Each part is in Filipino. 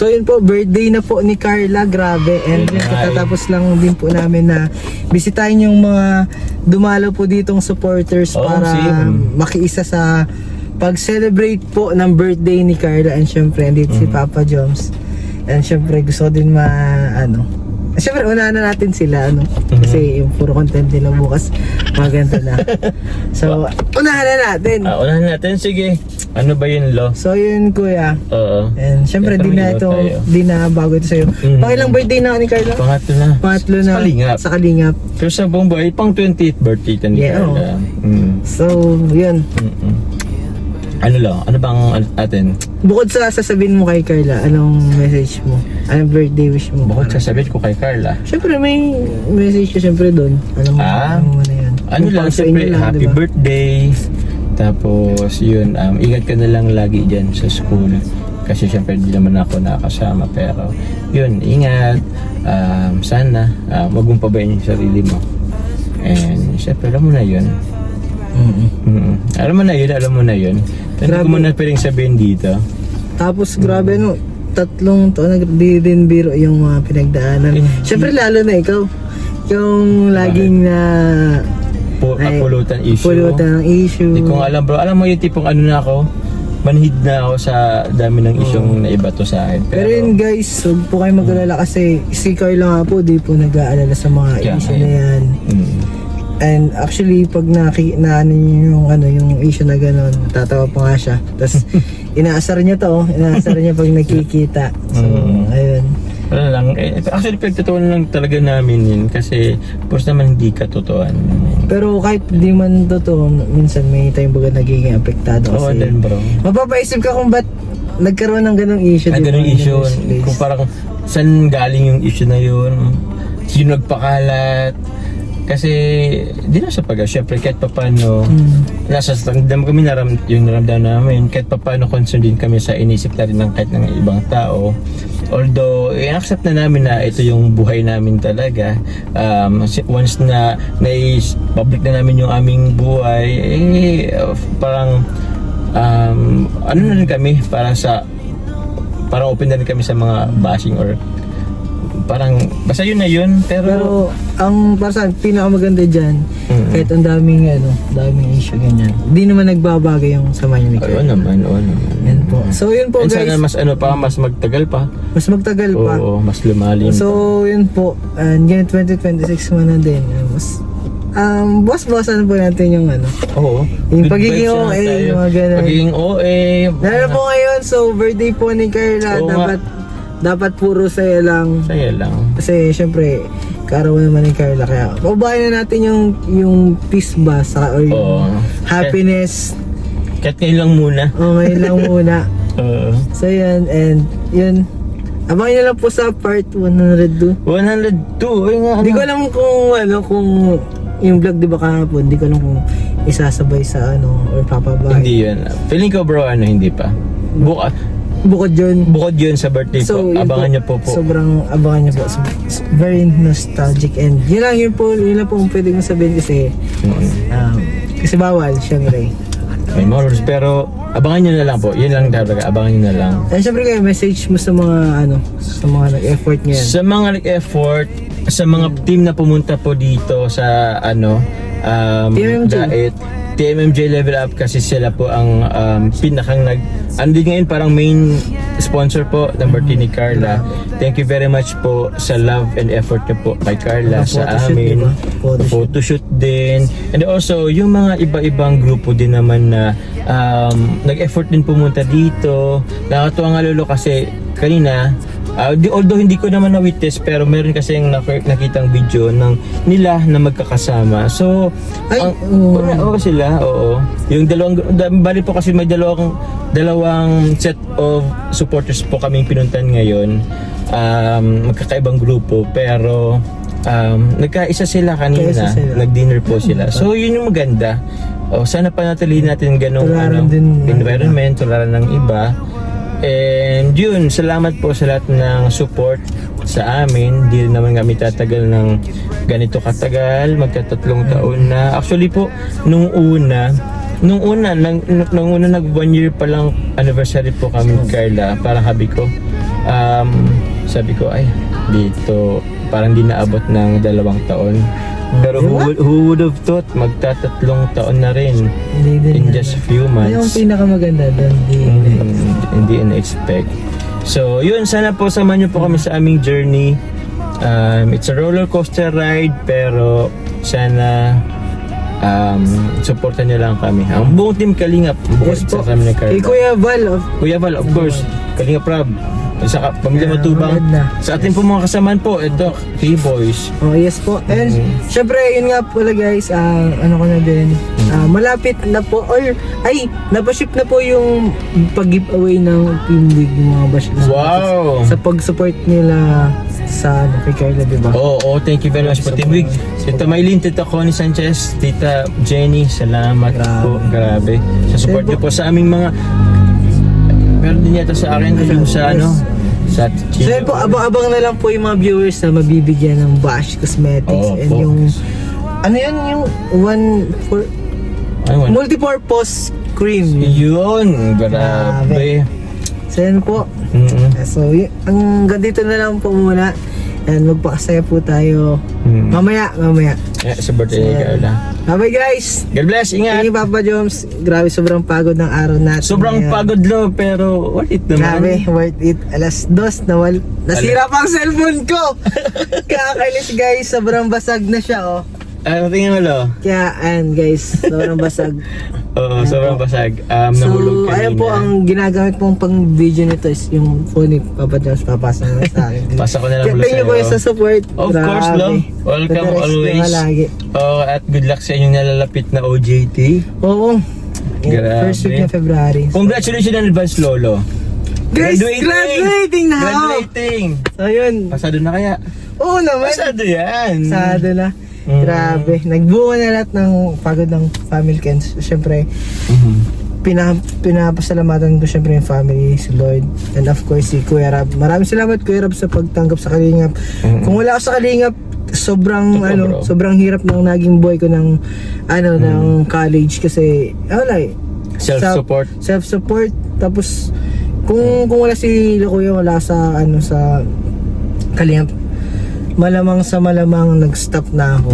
So yun po, birthday na po ni Carla, grabe. And yun, katatapos lang din po namin na bisitahin yung mga dumalo po ditong supporters para makiisa sa pag-celebrate po ng birthday ni Carla. And syempre, andito si Papa Joms. And syempre, gusto ko din syempre, unahan na natin sila, kasi yung puro content nila bukas, maganda na. So, unahan na natin. Unahan natin, sige. Ano ba yun, Lo? So, yun, kuya. Oo. And syempre, di na bago ito sa'yo. Pangilang birthday na ni Carla? Pangatlo na. Pangatlo na. Sa Kalingap. Pero sa buong buhay, pang 20th birthday ka ni Carla. So, yun. Ano bang atin? Bukod sa sasabihin mo kay Carla, anong message mo? Anong birthday wish mo? Bukod sasabihin ko kay Carla. Siyempre may message ka siyempre doon. Ano mo na yan? Ano lang, siyempre, happy birthday. Tapos yun, ingat ka na lang lagi dyan sa school. Kasi siyempre hindi naman ako nakasama. Pero yun, ingat. Sana, wag mong pabayin yung sarili mo. And siyempre, alam mo na yun. Alam mo na yun. Hindi ko muna pwedeng sabihin dito. Tapos grabe tatlong taon di din biro yung mga pinagdaanan. Siyempre lalo na ikaw. Yung laging na pulutan issue. Pulutan ng issue. Hindi ko alam bro. Alam mo yung tipong na ako. Manhid na ako sa dami ng isyong naibato sa akin. Pero yun guys, huwag po kayo mag-alala kasi si Carla nga po di po nag-aalala sa mga issue na yan. And actually, pag naano niyo yung issue na gano'n, tatawa pa nga siya. Tapos, inaasar niya pag nakikita. So, ayun. Wala lang. Actually, pagtatuan lang talaga namin yun. Kasi, purs naman hindi katotohan. Pero kahit di man totoo, minsan may time baga nagiging apektado kasi. Oo, din bro. Mapapaisip ka kung ba't nagkaroon ng ganong issue. Ganong issue. Kung parang, saan galing yung issue na yun? Sino nagpakalat? Kasi di na sa syempre kahit paano nasa standam kami yung naramdaman namin, kahit paano concerned din kami sa inisip na rin ng kahit ng ibang tao. Although i-accept na namin na ito yung buhay namin talaga, once na public na namin yung aming buhay, parang ano na rin kami, parang open na rin kami sa mga bashing or parang basta yun na yun. Pero ang para sa pinakamaganda dyan, kahit ang daming issue ganyan, di naman nagbabago yung sama niyo ni Carla. Oo naman. Yan po. So yun po guys. Sana mas magtagal pa. Mas magtagal pa. Oo, mas lumalim. So yun po. And ngayon 2026 mo na din. Boss-bossan po natin yung Oo. Yung pagiging OA, yung mga ganun. Pagiging OA. Lalo po ngayon, so birthday po ni Carla, dapat puro saya lang. Saya lang. Kasi syempre, kaarawan naman ni Carla. Kaya, pabayan na natin yung peace ba or yung happiness. Kahit ngayon lang muna. Ngayon lang muna. So yun, and yun. Abangan nyo lang po sa part 102. 102? Hindi ko alam kung yung vlog di ba kahapon, hindi ko alam kung isasabay sa or papabay. Hindi yun. Feeling ko bro, hindi pa. Bukod yun sa birthday po. Abangan nyo po. Sobrang abangan nyo po. So, very nostalgic and yun lang po ang pwede kong sabihin kasi kasi bawal, syempre. May morals, pero abangan nyo na lang po. Yun lang talaga, abangan nyo na lang. And syempre kayo, message mo sa mga sa mga nag-effort ngayon. Sa mga nag-effort, sa mga team na pumunta po dito sa TMMJ Level Up kasi sila po ang pinakang andin ngayon parang main sponsor po ng birthday ni Carla. Thank you very much po sa love and effort niyo po kay Carla sa amin. Photoshoot din. And also yung mga iba-ibang grupo din naman na nag-effort din pumunta dito. Nakakatuwa nga lolo kasi kanina although hindi ko naman na-witness pero meron kasi yung nakitang video nila na magkakasama. So, sila, yung bali po kasi may dalawang set of supporters po kaming pinuntan ngayon. Magkakaibang grupo pero nagkaisa sila kanina. Nag-dinner po sila. So, yun yung maganda. Sana panatilihin natin ganong environment, tularan ng iba. And yun, salamat po sa lahat ng support sa amin. Di naman kami tatagal ng ganito katagal, magka3 taon na. Actually po, nung una nag 1 year pa lang anniversary po kami ni Carla, parang habi ko. sabi ko, ay, dito, parang di naabot ng 2 taon. Pero who would have thought, magtatatlong taon na rin Hindi din. in just a few Yung months. pinakamaganda doon. Hindi in-expect. So, yun, sana po samahan niyo po kami sa aming journey. It's a roller coaster ride, pero sana supportan niyo lang kami. Ang buong team Kalingap, bukod Yes po. sa kami ni Carla. Kay Kuya Val, Kuya Val, of course, Kalingap Rob, sa pamilya Yeah, Matubang, maganda. sa ating po mga kasamahan po, ito, K-Boys. oh yes po. And syempre, yun nga pala guys, ano ko na din, malapit na po, or ay, napaship na po yung pag-giveaway ng Team League, yung mga bash. Wow! Sa pag-support nila sa kay Carla, diba? Oh, thank you very much po, Team Wig. Tita Maylin, Tita Connie Sanchez, Tita Jenny, salamat po. Grabe. Sa support niyo po sa aming mga... Meron din yata sa akin yung sa Yes. sa So yun po, abang-abang na lang po yung mga viewers na mabibigyan ng Bash Cosmetics Oo and po. yung ano yun, yung multi-purpose cream. Yun, grabe. So yun po. So hanggang dito na lang po muna. And magpakasaya po tayo. Mamaya. Sa birthday ni Carla. Bye guys! God bless, Thank ingat. you Papa Joms. Grabe, sobrang pagod ng araw natin. Sobrang ngayon. pagod lo, pero worth it Grabe, naman. worth it. Alas 2, nasira pa ang cellphone ko! Kakainis guys, sobrang basag na siya oh. Ano tingin mo lo? Kaya ayan guys, sobrang basag. Oo, sobrang basag. So, Nahulog kanina. ayan po ang ginagamit pong pang video nito is yung phone ni Papa Jones, papasa na sa akin. Pasa ko na lang Kaya ulo thank you po sa'yo. sa support. Of course, lo. Welcome Padalas always. ka lagi. At good luck sa inyong nalalapit na OJT. Oo. Grabe. First week ng February. Congratulations in advance, Lolo. Guys, graduating na ako! Graduating! So yun. Pasado na kaya? Oo naman. Pasado yan! Pasado na. Grabe. Nagbunga na lahat ng pagod ng family ko. Siyempre, pinapasalamatan ko siyempre yung family, si Lord, and of course si Kuya Rab. Maraming salamat Kuya Rab sa pagtanggap sa Kalingap. Kung wala ako sa Kalingap, sobrang Totoo, bro. sobrang hirap ng naging boy ko ng ng college kasi wala eh. Self-support. Tapos kung wala si Kuya, wala sa sa Kalingap, malamang nag-stop na ako.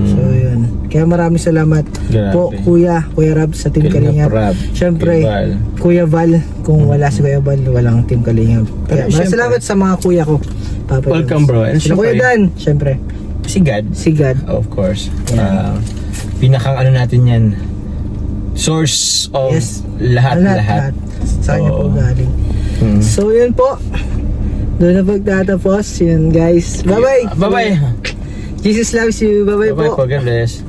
So yun. Kaya maraming salamat po Kuya Rab sa Team Kalingap. Siyempre, Kuya Val, kung wala si Kuya Val, walang Team Kalingap. Kaya maraming salamat sa mga kuya ko. Papa Welcome, bro. And sila Kuya Dan, siyempre. Si God. Of course. Yeah. Pinakang natin yan. Source of lahat. Sa kanya po galing. So yun po. Doon na pagtatapos. Yun guys. Bye-bye. Bye-bye. Jesus loves you. Bye-bye po. Bye-bye po. God bless.